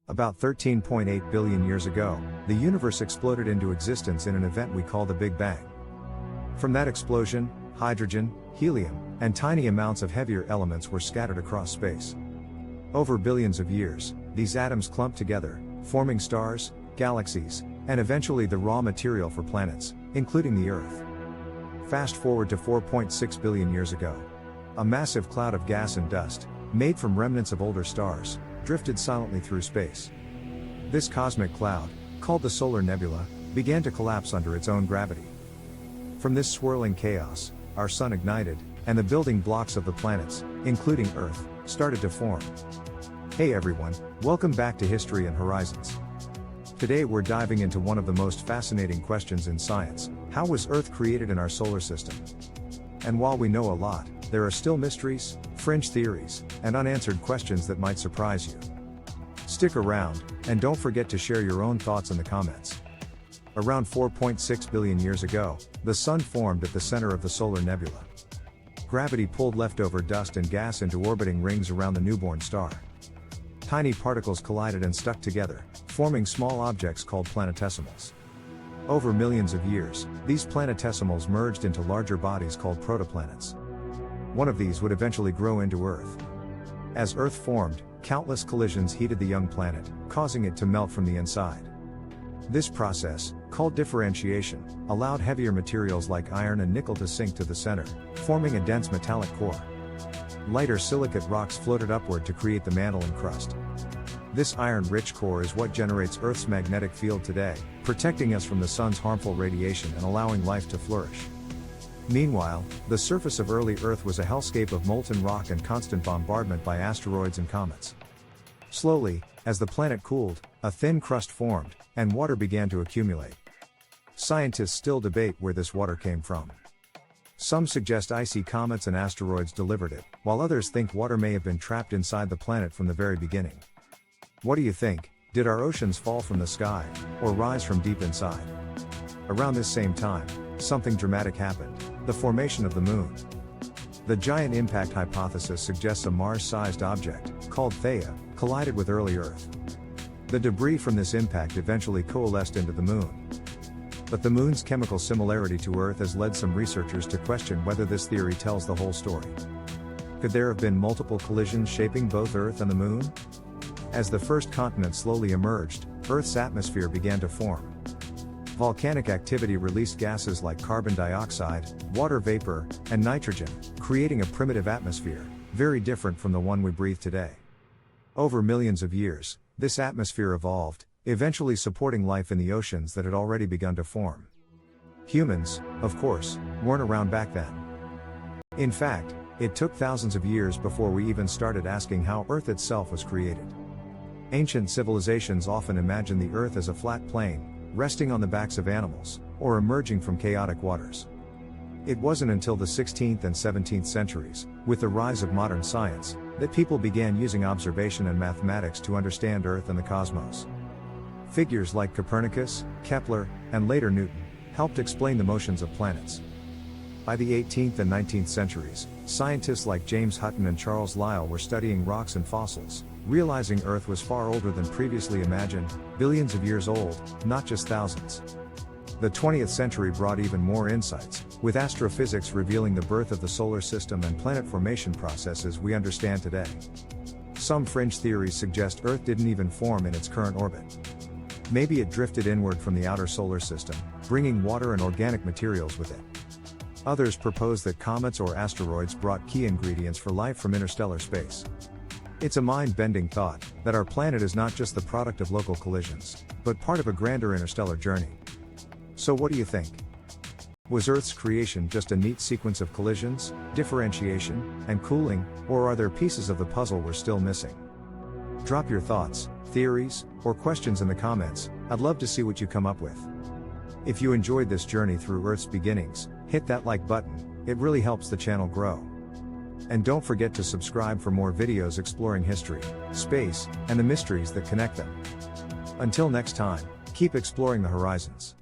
About 13.8 billion years ago, the universe exploded into existence in an event we call the Big Bang. From that explosion, hydrogen, helium, and tiny amounts of heavier elements were scattered across space. Over billions of years, these atoms clumped together, forming stars, galaxies, and eventually the raw material for planets, including the Earth. Fast forward to 4.6 billion years ago. A massive cloud of gas and dust, made from remnants of older stars, drifted silently through space. This cosmic cloud, called the solar nebula, began to collapse under its own gravity. From this swirling chaos, our sun ignited, and the building blocks of the planets, including Earth, started to form. Hey everyone, welcome back to History and Horizons. Today we're diving into one of the most fascinating questions in science: how was Earth created in our solar system? And while we know a lot, there are still mysteries, fringe theories, and unanswered questions that might surprise you. Stick around, and don't forget to share your own thoughts in the comments. Around 4.6 billion years ago, the Sun formed at the center of the solar nebula. Gravity pulled leftover dust and gas into orbiting rings around the newborn star. Tiny particles collided and stuck together, forming small objects called planetesimals. Over millions of years, these planetesimals merged into larger bodies called protoplanets. One of these would eventually grow into Earth. As Earth formed, countless collisions heated the young planet, causing it to melt from the inside. This process, called differentiation, allowed heavier materials like iron and nickel to sink to the center, forming a dense metallic core. Lighter silicate rocks floated upward to create the mantle and crust. This iron-rich core is what generates Earth's magnetic field today, protecting us from the sun's harmful radiation and allowing life to flourish. Meanwhile, the surface of early Earth was a hellscape of molten rock and constant bombardment by asteroids and comets. Slowly, as the planet cooled, a thin crust formed, and water began to accumulate. Scientists still debate where this water came from. Some suggest icy comets and asteroids delivered it, while others think water may have been trapped inside the planet from the very beginning. What do you think? Did our oceans fall from the sky, or rise from deep inside? Around this same time, something dramatic happened: the formation of the Moon. The giant impact hypothesis suggests a Mars-sized object, called Theia, collided with early Earth. The debris from this impact eventually coalesced into the Moon. But the Moon's chemical similarity to Earth has led some researchers to question whether this theory tells the whole story. Could there have been multiple collisions shaping both Earth and the Moon? As the first continent slowly emerged, Earth's atmosphere began to form. Volcanic activity released gases like carbon dioxide, water vapor, and nitrogen, creating a primitive atmosphere, very different from the one we breathe today. Over millions of years, this atmosphere evolved, eventually supporting life in the oceans that had already begun to form. Humans, of course, weren't around back then. In fact, it took thousands of years before we even started asking how Earth itself was created. Ancient civilizations often imagined the Earth as a flat plain, resting on the backs of animals, or emerging from chaotic waters. It wasn't until the 16th and 17th centuries, with the rise of modern science, that people began using observation and mathematics to understand Earth and the cosmos. Figures like Copernicus, Kepler, and later Newton helped explain the motions of planets. By the 18th and 19th centuries, scientists like James Hutton and Charles Lyell were studying rocks and fossils, realizing Earth was far older than previously imagined, billions of years old, not just thousands. The 20th century brought even more insights, with astrophysics revealing the birth of the solar system and planet formation processes we understand today. Some fringe theories suggest Earth didn't even form in its current orbit. Maybe it drifted inward from the outer solar system, bringing water and organic materials with it. Others propose that comets or asteroids brought key ingredients for life from interstellar space. It's a mind-bending thought, that our planet is not just the product of local collisions, but part of a grander interstellar journey. So what do you think? Was Earth's creation just a neat sequence of collisions, differentiation, and cooling, or are there pieces of the puzzle we're still missing? Drop your thoughts, theories, or questions in the comments. I'd love to see what you come up with. If you enjoyed this journey through Earth's beginnings, hit that like button, it really helps the channel grow. And don't forget to subscribe for more videos exploring history, space, and the mysteries that connect them. Until next time, keep exploring the horizons.